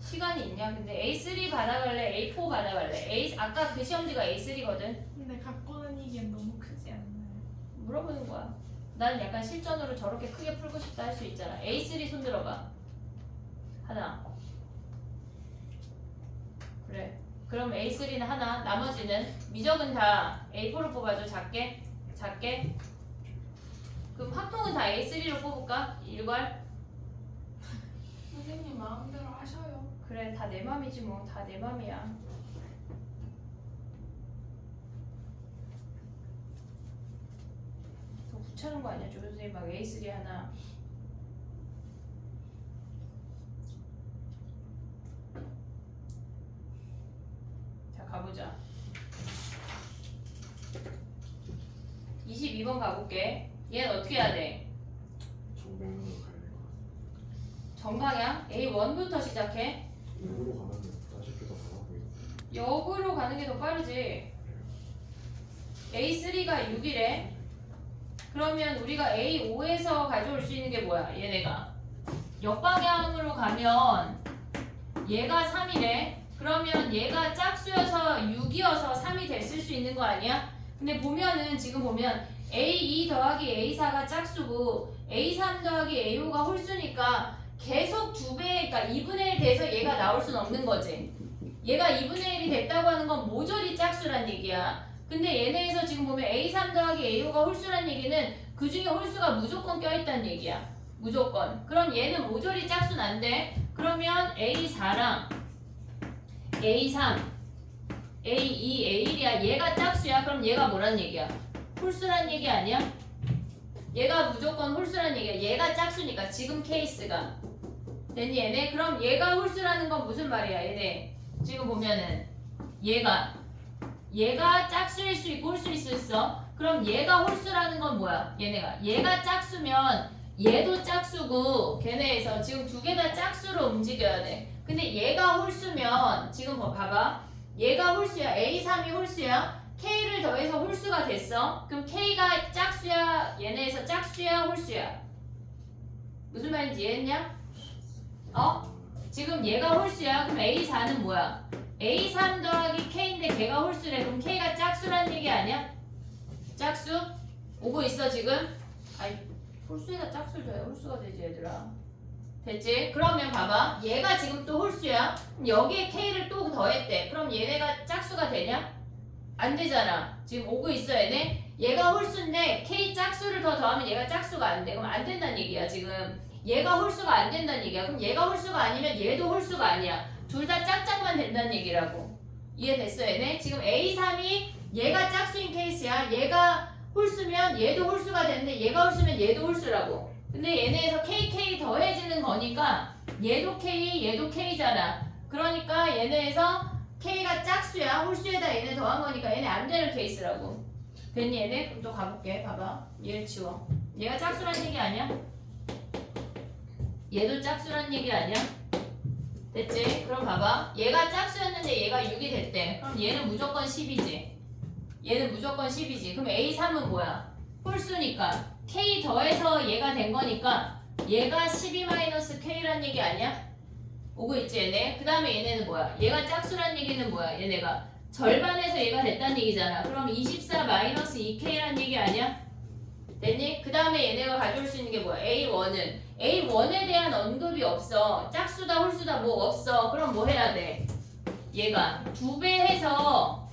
시간이 있냐? 근데 A3 받아갈래? A4 받아갈래? 아까 그 시험지가 A3거든? 근데 갖고 다니기엔 너무 크지 않나요? 물어보는 거야. 난 약간 실전으로 저렇게 크게 풀고 싶다 할 수 있잖아. A3 손 들어봐. 하나. 그래. 그럼 A3는 하나. 나머지는 미적은 다 A4로 뽑아줘. 작게. 그럼 합통은 다 A3로 뽑을까? 일괄? 선생님 마음대로 하셔요. 그래. 다 내 맘이지 뭐. 다 내 맘이야. 더 귀찮은 거 아니야? 조교 선생님 막 A3 하나. 자 가보자. 12번 가볼게. 얘는 어떻게 해야 돼? 정방향으로 가야 될 것 같아. 정방향 A1부터 시작해. 역으로 가면 아쉽게 더 가나 보이네. 역으로 가는 게 더 빠르지. A3가 6이래. 그러면 우리가 A5에서 가져올 수 있는 게 뭐야? 얘네가 역방향으로 가면 얘가 3이래. 그러면 얘가 짝수여서 6이어서 3이 됐을 수 있는 거 아니야? 근데 보면은 지금 보면 A2 더하기 A4가 짝수고 A3 더하기 A5가 홀수니까 계속 2배, 그러니까 2분의 1 돼서 얘가 나올 수는 없는 거지. 얘가 2분의 1이 됐다고 하는 건 모조리 짝수란 얘기야. 근데 얘네에서 지금 보면 A3 더하기 A5가 홀수란 얘기는 그 중에 홀수가 무조건 껴있다는 얘기야. 무조건. 그럼 얘는 모조리 짝수는 안 돼. 그러면 A4랑 A3, A2, A1이야. 얘가 짝수야. 그럼 얘가 뭐란 얘기야? 홀수란 얘기 아니야? 얘가 무조건 홀수란 얘기야. 얘가 짝수니까 지금 케이스가. 됐니 얘네? 그럼 얘가 홀수라는 건 무슨 말이야 얘네? 지금 보면은 얘가 짝수일 수 있고 홀수일 수 있어. 그럼 얘가 홀수라는 건 뭐야? 얘가 짝수면 얘도 짝수고 걔네에서 지금 두 개 다 짝수로 움직여야 돼. 근데 얘가 홀수면 지금 봐봐. 얘가 홀수야. A3이 홀수야. K를 더해서 홀수가 됐어. 그럼 K가 짝수야. 얘네에서 짝수야 홀수야. 무슨 말인지 이해했냐? 지금 얘가 홀수야. 그럼 A4는 뭐야? A3 더하기 K인데 걔가 홀수래. 그럼 K가 짝수란 얘기 아니야? 짝수? 오고 있어 지금? 아이 홀수에다 짝수를 더해 홀수가 되지 얘들아. 됐지? 그러면 봐봐. 얘가 지금 또 홀수야. 그럼 여기에 K를 또 더했대. 그럼 얘네가 짝수가 되냐? 안 되잖아. 지금 오고 있어 얘네. 얘가 홀수인데 K 짝수를 더 더하면 얘가 짝수가 안 돼. 그럼 안 된다는 얘기야 지금. 얘가 홀수가 안 된다는 얘기야. 그럼 얘가 홀수가 아니면 얘도 홀수가 아니야. 둘 다 짝짝만 된다는 얘기라고. 이해됐어 얘네? 지금 A3이 얘가 짝수인 케이스야. 얘가 홀수면 얘도 홀수가 되는데 얘가 홀수면 얘도 홀수라고. 근데 얘네에서 KK 더해지는 거니까 얘도 K 얘도 K잖아. 그러니까 얘네에서 K가 짝수야. 홀수에다 얘네 더한 거니까 얘네 안 되는 케이스라고. 됐니 얘네? 그럼 또 가볼게. 봐봐. 얘를 지워. 얘가 짝수란 얘기 아니야? 얘도 짝수란 얘기 아니야? 됐지? 그럼 봐봐. 얘가 짝수였는데 얘가 6이 됐대. 그럼 얘는 무조건 10이지. 얘는 무조건 10이지. 그럼 A3은 뭐야? 홀수니까 K 더해서 얘가 된 거니까 얘가 12-K란 얘기 아니야? 오고 있지 얘네? 그 다음에 얘네는 뭐야? 얘가 짝수란 얘기는 뭐야? 얘네가 절반에서 얘가 됐다는 얘기잖아. 그럼 24-2K란 얘기 아니야? 됐니? 그 다음에 얘네가 가져올 수 있는 게 뭐야? A1에 대한 언급이 없어. 짝수다 홀수다 뭐 없어. 그럼 뭐 해야 돼? 얘가 2배 해서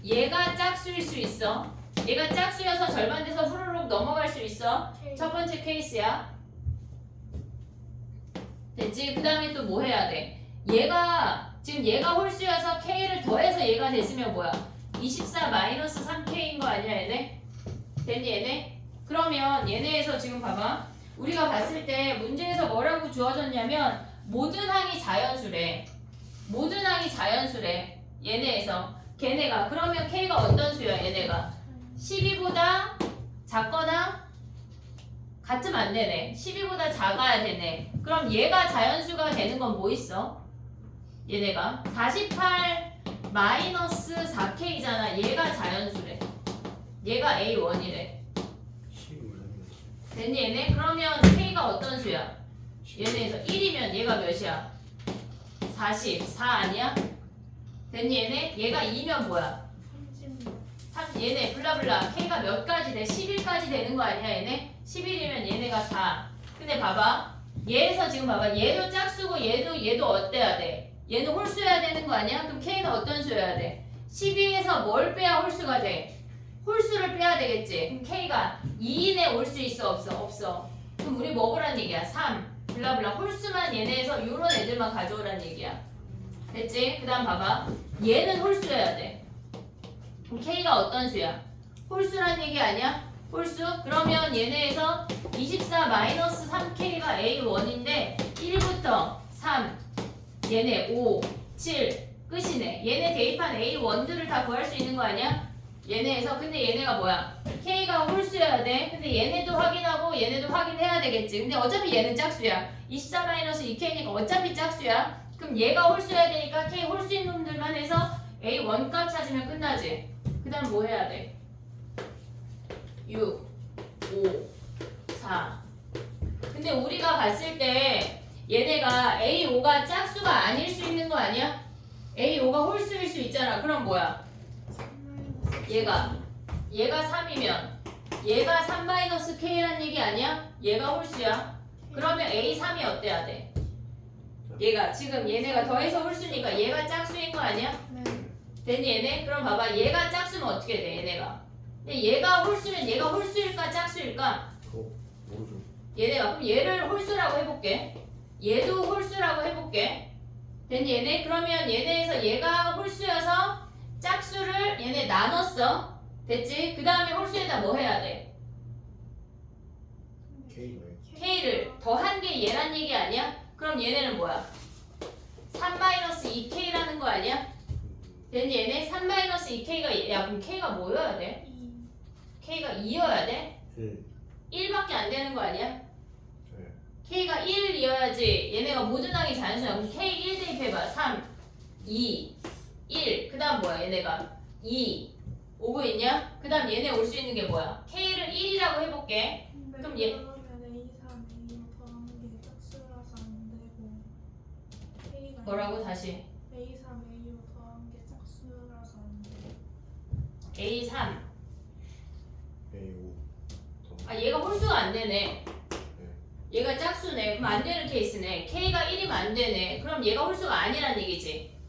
얘가 짝수일 수 있어. 얘가 짝수여서 절반 돼서 후루룩 넘어갈 수 있어. 첫 번째 케이스야. 됐지? 그 다음에 또 뭐 해야 돼? 지금 얘가 홀수여서 K를 더해서 얘가 됐으면 뭐야? 24-3K인 거 아니야 얘네? 됐니 얘네? 그러면 얘네에서 지금 봐봐. 우리가 봤을 때 문제에서 뭐라고 주어졌냐면 모든 항이 자연수래. 모든 항이 자연수래. 얘네에서 걔네가 그러면 K가 어떤 수야 얘네가? 12보다 작거나 같으면 안 되네. 12보다 작아야 되네. 그럼 얘가 자연수가 되는 건 뭐 있어? 얘네가 48-4K잖아. 얘가 자연수래. 얘가 A1이래. 15는 됐니 얘네? 그러면 K가 어떤 수야? 얘네에서 1이면 얘가 몇이야? 44 아니야? 됐니 얘네? 얘가 2면 뭐야? 3 얘네 블라블라 K가 몇 가지 돼? 11까지 되는 거 아니야 얘네? 11이면 얘네가 4. 근데 봐봐. 얘에서 지금 봐봐. 얘도 짝수고 얘도 어때야 돼? 얘는 홀수여야 되는 거 아니야? 그럼 K는 어떤 수여야 돼? 12에서 뭘 빼야 홀수가 돼? 홀수를 빼야 되겠지. 그럼 K가 2 이내 올 수 있어 없어? 없어. 그럼 우리 뭐 보란 얘기야? 3 블라블라 홀수만 얘네에서 요런 애들만 가져오란 얘기야. 됐지? 그 다음 봐봐. 얘는 홀수여야 돼. 그럼 K가 어떤 수야? 홀수란 얘기 아니야? 홀수? 그러면 얘네에서 24-3K가 A1인데 1부터 3 얘네 5, 7 끝이네. 얘네 대입한 A1들을 다 구할 수 있는 거 아니야? 얘네에서. 근데 얘네가 뭐야? K가 홀수여야 돼. 근데 얘네도 확인하고 얘네도 확인해야 되겠지. 근데 어차피 얘는 짝수야. 24-2K니까 어차피 짝수야. 그럼 얘가 홀수여야 되니까 K 홀수인 놈들만 해서 A 원값 찾으면 끝나지. 그 다음 뭐 해야 돼? 6, 5, 4. 근데 우리가 봤을 때 얘네가 A5가 짝수가 아닐 수 있는 거 아니야? A5가 홀수일 수 있잖아. 그럼 뭐야? 얘가 3이면 얘가 3-K란 얘기 아니야? 얘가 홀수야. 그러면 A3이 어때야 돼? 얘가 지금 얘네가 더해서 홀수니까 얘가 짝수인 거 아니야? 네. 됐니 얘네? 그럼 봐봐. 얘가 짝수면 어떻게 돼 얘네가? 근데 얘가 홀수면 얘가 홀수일까 짝수일까? 모르죠. 얘네가. 그럼 얘를 홀수라고 해볼게. 얘도 홀수라고 해볼게. 됐니 얘네? 그러면 얘네에서 얘가 홀수여서 짝수를 얘네 나눴어. 됐지? 그 다음에 홀수에다 뭐 해야 돼? K가 K를 더한 게 얘란 얘기 아니야? 그럼 얘네는 뭐야? 3-2K라는 거 아니야? 됐니 얘네? 3-2K가 야 그럼 K가 뭐여야 돼? K가 2여야 돼? 1밖에 안 되는 거 아니야? 네. K가 1이어야지 얘네가 모든 항이 자연수야. 그럼 K 1 대입해봐. 3, 2, 1. 그 다음 뭐야 얘네가? 2. 오고 있냐? 그 다음 얘네 올 수 있는 게 뭐야? K를 1이라고 해볼게. 그럼 얘 그러면 A3, A5 더한 게 짝수라서 안 되고 K가 뭐라고 다시? A3, A5 더한 게 짝수라서 안 되고 A3. A5 더. 아 얘가 홀수가 안 되네. 네. 얘가 짝수네. 그럼 안 되는 케이스네. K가 1이면 안 되네. 그럼 얘가 홀수가 아니란 얘기지.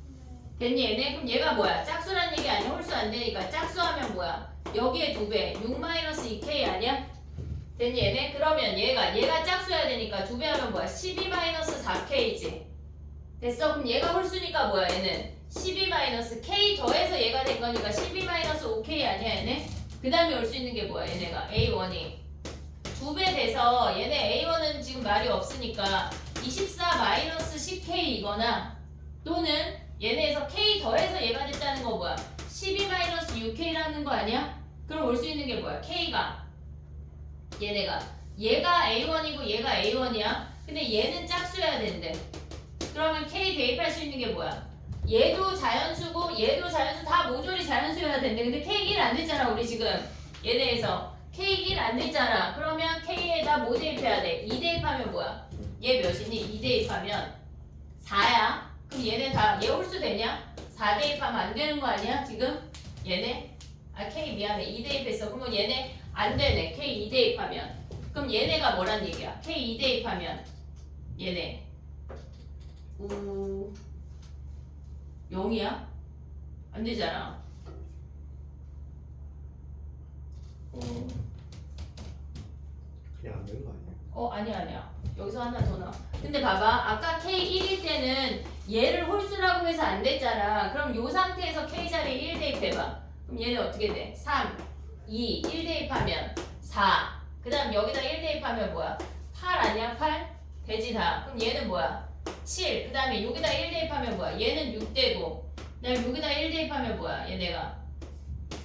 됐니 얘네? 그럼 얘가 뭐야? 짝수란 얘기 아니야? 홀수 안 되니까 짝수하면 뭐야? 여기에 2배 6-2K 아니야? 됐니 얘네? 그러면 얘가 짝수여야 되니까 2배 하면 뭐야? 12-4K지. 됐어? 그럼 얘가 홀수니까 뭐야 얘는? 12-K 더해서 얘가 된 거니까 12-5K 아니야 얘네? 그 다음에 올 수 있는 게 뭐야 얘네가? A1이 2배 돼서 얘네 A1은 지금 말이 없으니까 24-10K이거나 또는 얘네에서 K 더해서 얘가 됐다는 거 뭐야? 12-6K라는 거 아니야? 그럼 올 수 있는 게 뭐야? K가 얘가 A1이고 얘가 A1이야. 근데 얘는 짝수여야 된대. 그러면 K 대입할 수 있는 게 뭐야? 얘도 자연수고 얘도 자연수 다 모조리 자연수여야 된대. 근데 K 1 안 됐잖아 우리 지금 얘네에서 K 1 안 됐잖아. 그러면 K에다 뭐 대입해야 돼? 2 대입하면 뭐야? 얘 몇이니? 2 대입하면 4야. 그럼 얘네 다 얘 홀수 되냐? 4 대입하면 안 되는 거 아니야? 지금 얘네 K 미안해 2 대입했어. 그러면 얘네 안 되네. K 2 대입하면 그럼 얘네가 뭐란 얘기야? K 2 대입하면 얘네 0이야? 안 되잖아. 그냥 안 되는 거 아니에요? 아니야. 여기서 하나 더 나와. 근데 봐봐. 아까 K 1일 때는 얘를 홀수라고 해서 안 됐잖아. 그럼 요 상태에서 K 자리에 1 대입해봐. 그럼 얘는 어떻게 돼? 3, 2, 1 대입하면 4. 그 다음 여기다 1 대입하면 뭐야? 8 아니야? 8? 되지 다. 그럼 얘는 뭐야? 7. 그 다음에 여기다 1 대입하면 뭐야? 얘는 6 되고. 그 다음에 여기다 1 대입하면 뭐야? 얘네가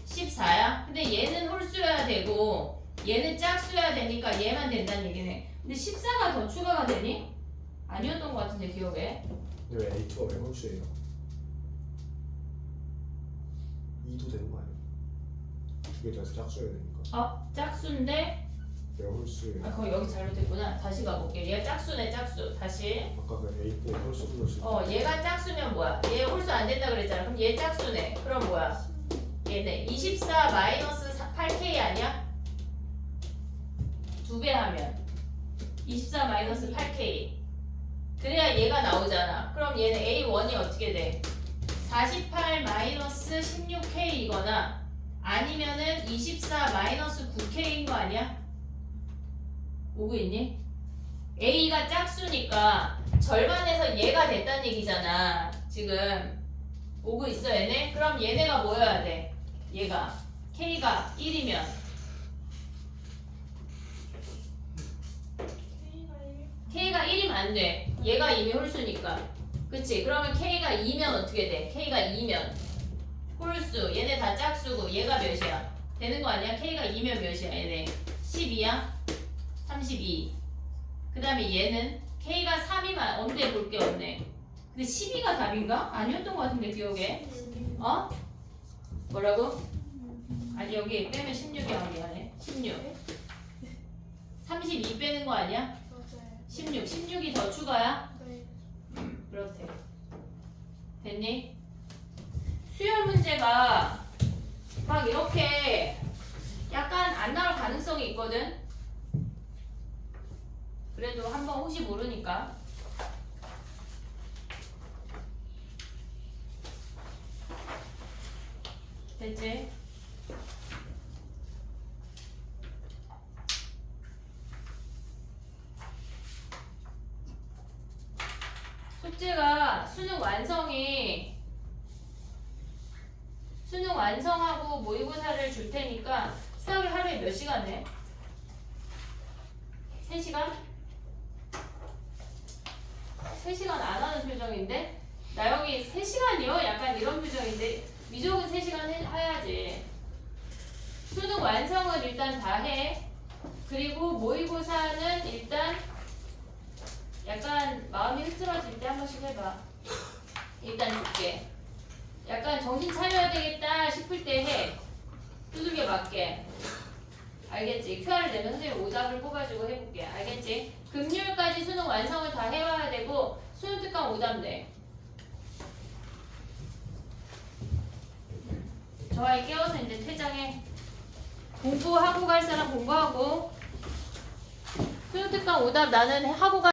14야? 근데 얘는 홀수여야 되고 얘는 짝수여야 되니까 얘만 된다는 얘기네. 근데 14가 더 추가가 되니? 아니었던 것 같은데 기억에. 근데 왜 A2가 왜 홀수예요? 2도 되는 거 아니에요? 그게 돼서 짝수여야 되니까. 짝수인데 왜 홀수예요? 거기 여기 잘못됐구나. 다시 가볼게. 얘가 짝수네 짝수. 다시. 아까 그 A4 홀수 불렀을 때 얘가 짝수면 뭐야? 얘 홀수 안 된다 그랬잖아. 그럼 얘 짝수네. 그럼 뭐야? 얘네 24-8K 아니야? 2배 하면 24-8K. 그래야 얘가 나오잖아. 그럼 얘는 A1이 어떻게 돼? 48-16K이거나 아니면은 24-9K인 거 아니야? 오고 있니? A가 짝수니까 절반에서 얘가 됐다는 얘기잖아. 지금 오고 있어 얘네? 그럼 얘네가 뭐여야 돼? 얘가 K가 1이면 K가 1이면 안 돼. 얘가 이미 홀수니까. 그치? 그러면 K가 2면 어떻게 돼? K가 2면 홀수 얘네 다 짝수고 얘가 몇이야? 되는 거 아니야? K가 2면 몇이야 얘네? 12야? 32. 그 다음에 얘는 K가 3이면 언제 볼 게 없네. 근데 12가 답인가? 아니었던 것 같은데 기억에. 어? 뭐라고? 아니 여기 빼면 16이야. 미안해. 16. 32 빼는 거 아니야? 맞아요. 16. 16이 더 추가야? 네. 그렇대. 됐니? 수열 문제가 막 이렇게 약간 안 나올 가능성이 있거든? 그래도 한번 혹시 모르니까. 됐지? 숙제가 수능 완성하고 모의고사를 줄 테니까 수학을 하루에 몇 시간 해? 3시간? 3시간 안 하는 표정인데? 나영이 3시간이요? 약간 이런 표정인데 미적은 3시간 해야지. 수능 완성은 일단 다 해. 그리고 모의고사는 일단 약간 마음이 흐트러질 때 한 번씩 해봐. 일단 줄게. 약간 정신 차려야 되겠다 싶을 때 해. 두들겨 맞게. 알겠지? QR을 내면 선생님 오답을 뽑아주고 해볼게. 알겠지? 금요일까지 수능 완성을 다 해와야 되고 수능 특강 오답 내. 저 아이 깨워서 이제 퇴장해. 공부하고 갈 사람 공부하고 수능 특강 오답 나는 하고 가.